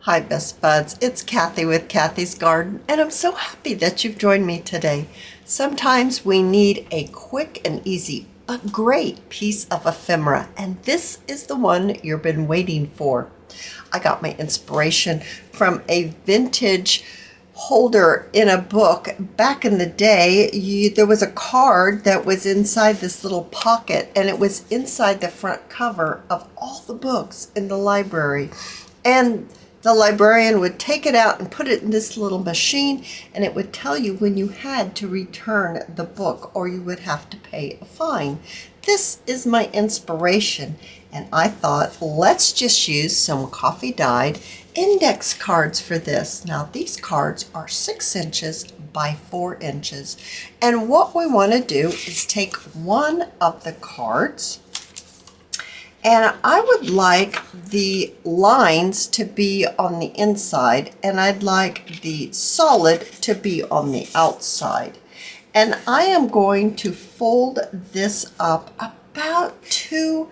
Hi, best buds. It's Cathy with Cathy's Garden, and I'm so happy that you've joined me today. Sometimes we need a quick and easy, but great piece of ephemera, and this is the one you've been waiting for. I got my inspiration from a vintage holder in a book. Back in the day, there was a card that was inside this little pocket, and it was inside the front cover of all the books in the library. And the librarian would take it out and put it in this little machine, and it would tell you when you had to return the book or you would have to pay a fine. This is my inspiration, and I thought, let's just use some coffee dyed index cards for this. Now these cards are 6 inches by 4 inches, and what we want to do is take one of the cards, and I would like the lines to be on the inside, and I'd like the solid to be on the outside. And I am going to fold this up about 2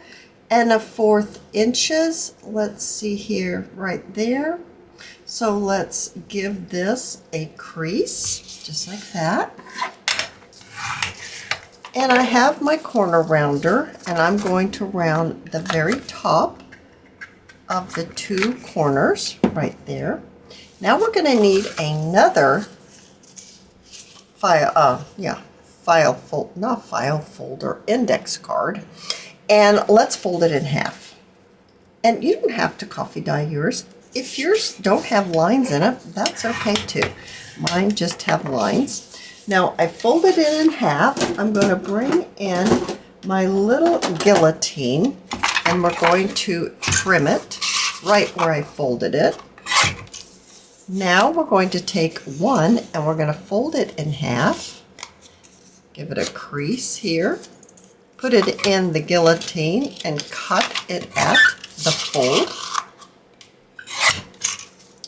1/4 inches. Let's see here, right there. So let's give this a crease, just like that. And I have my corner rounder, and I'm going to round the very top of the 2 corners right there. Now we're going to need another file folder, index card, and let's fold it in half. And you don't have to coffee dye yours. If yours don't have lines in it, that's okay too. Mine just have lines. Now I folded it in half. I'm going to bring in my little guillotine, and we're going to trim it right where I folded it. Now we're going to take one and we're going to fold it in half. Give it a crease here. Put it in the guillotine and cut it at the fold.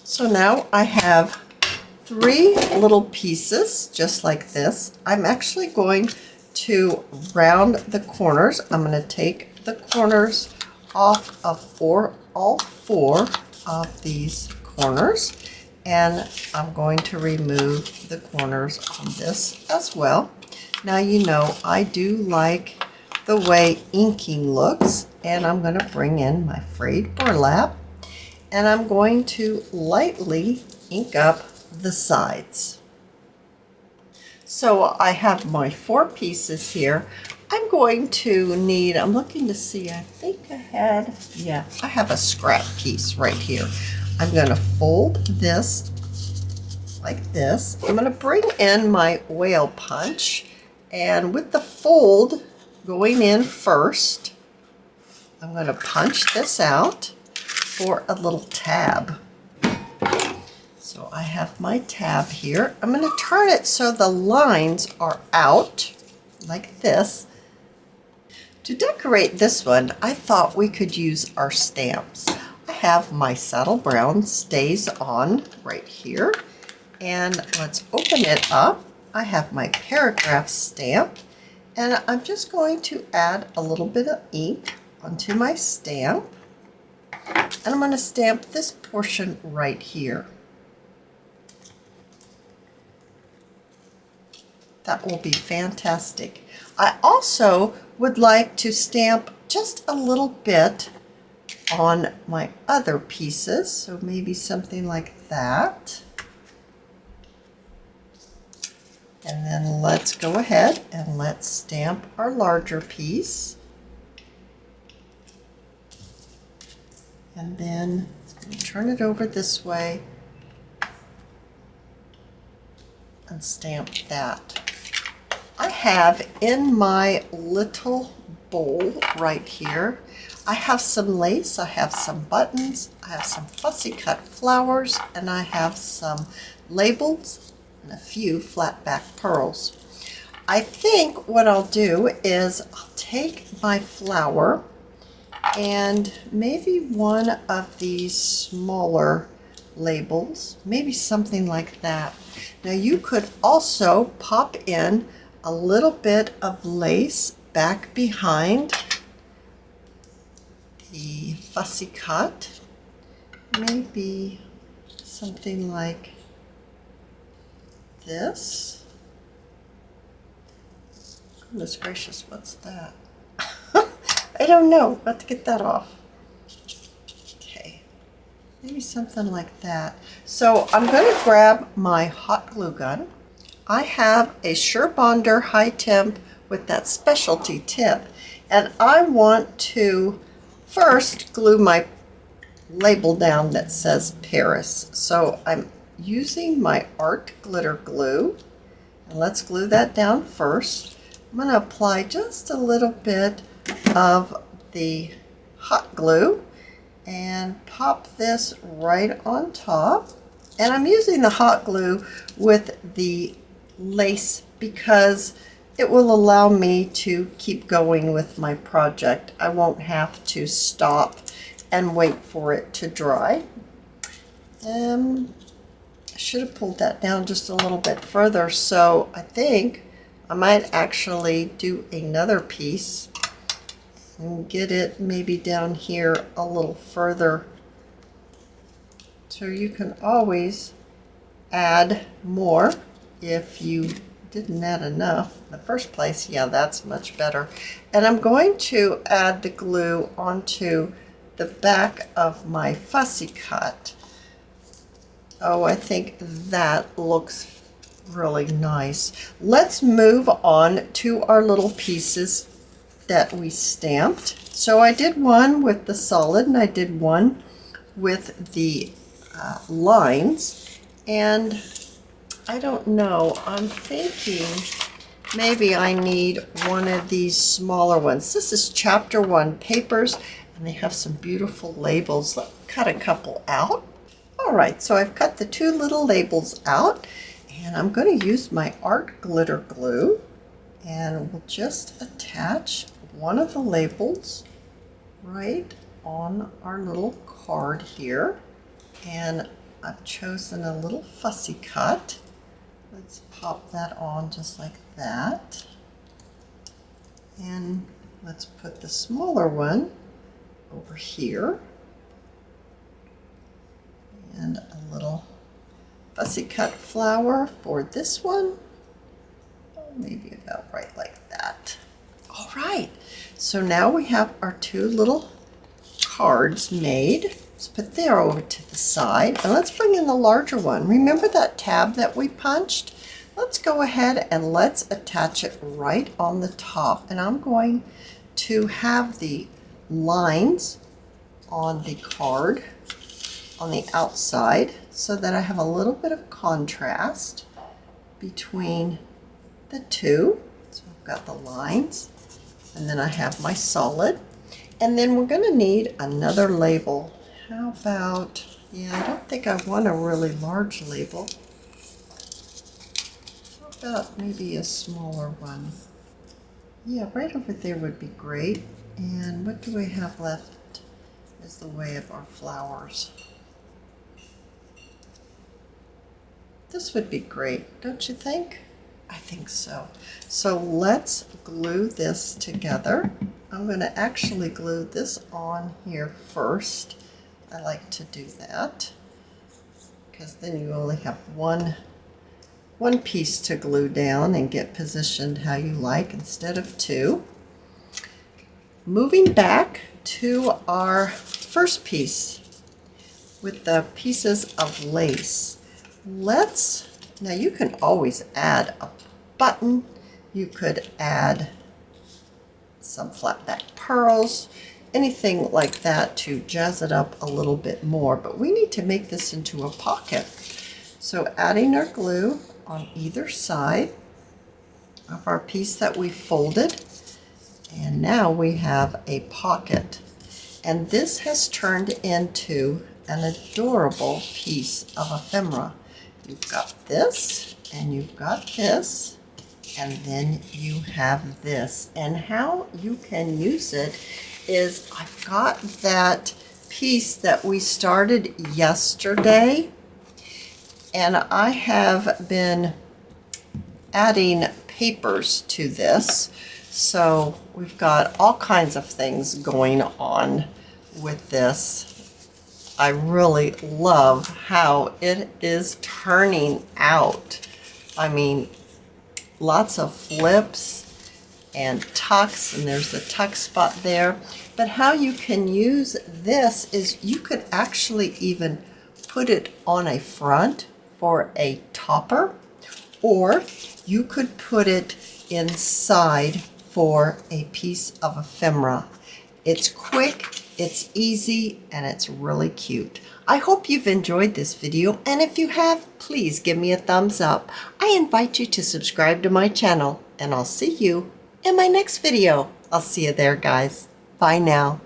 So now I have 3 little pieces just like this. I'm actually going to round the corners. I'm going to take the corners off of all 4 of these corners, and I'm going to remove the corners on this as well. Now you know I do like the way inking looks, and I'm going to bring in my frayed burlap, and I'm going to lightly ink up the sides. So I have my 4 pieces here. I'm going to need, I'm looking to see, I think I have a scrap piece right here. I'm going to fold this like this. I'm going to bring in my whale punch, and with the fold going in first, I'm going to punch this out for a little tab. So I have my tab here. I'm going to turn it so the lines are out like this. To decorate this one, I thought we could use our stamps. I have my Saddle Brown Stays On right here, and let's open it up. I have my paragraph stamp, and I'm just going to add a little bit of ink onto my stamp, and I'm going to stamp this portion right here. That will be fantastic. I also would like to stamp just a little bit on my other pieces, so maybe something like that. And then let's go ahead and let's stamp our larger piece. And then turn it over this way and stamp that. I have in my little bowl right here, I have some lace, I have some buttons, I have some fussy cut flowers, and I have some labels and a few flat back pearls. I think what I'll do is I'll take my flower and maybe one of these smaller labels, maybe something like that. Now you could also pop in a little bit of lace back behind the fussy cut, maybe something like this. Goodness gracious, what's that? I don't know. Got to get that off. Okay, maybe something like that. So I'm going to grab my hot glue gun. I have a Surebonder high temp with that specialty tip, and I want to first glue my label down that says Paris. So I'm using my art glitter glue, and let's glue that down first. I'm going to apply just a little bit of the hot glue and pop this right on top. And I'm using the hot glue with the lace because it will allow me to keep going with my project. I won't have to stop and wait for it to dry. I should have pulled that down just a little bit further, so I think I might actually do another piece and get it maybe down here a little further. So you can always add more if you didn't add enough in the first place. Yeah, that's much better. And I'm going to add the glue onto the back of my fussy cut. Oh, I think that looks really nice. Let's move on to our little pieces that we stamped. So I did one with the solid and I did one with the lines, and I don't know, I'm thinking maybe I need one of these smaller ones. This is chapter 1 papers, and they have some beautiful labels. Let's cut a couple out. All right, so I've cut the 2 little labels out, and I'm going to use my art glitter glue, and we'll just attach one of the labels right on our little card here. And I've chosen a little fussy cut. Let's pop that on just like that. And let's put the smaller one over here. And a little fussy cut flower for this one. Maybe about right like that. All right, so now we have our 2 little cards made. Let's put there over to the side, and let's bring in the larger one. Remember that tab that we punched? Let's go ahead and let's attach it right on the top. And I'm going to have the lines on the card on the outside so that I have a little bit of contrast between the 2. So I've got the lines, and then I have my solid. And then we're going to need another label. How about, yeah, I don't think I want a really large label. How about maybe a smaller one? Yeah, right over there would be great. And what do we have left is the way of our flowers. This would be great, don't you think? I think so. So let's glue this together. I'm going to actually glue this on here first. I like to do that because then you only have one piece to glue down and get positioned how you like instead of 2. Moving back to our first piece with the pieces of lace. Now you can always add a button. You could add some flat back pearls, anything like that to jazz it up a little bit more, but we need to make this into a pocket. So adding our glue on either side of our piece that we folded, and now we have a pocket. And this has turned into an adorable piece of ephemera. You've got this, and you've got this, and then you have this. And how you can use it is I've got that piece that we started yesterday, and I have been adding papers to this. So we've got all kinds of things going on with this. I really love how it is turning out. I mean, lots of flips and tucks, and there's the tuck spot there. But how you can use this is you could actually even put it on a front for a topper, or you could put it inside for a piece of ephemera. It's quick, it's easy, and it's really cute. I hope you've enjoyed this video, and if you have, please give me a thumbs up. I invite you to subscribe to my channel, and I'll see you in my next video. I'll see you there, guys. Bye now.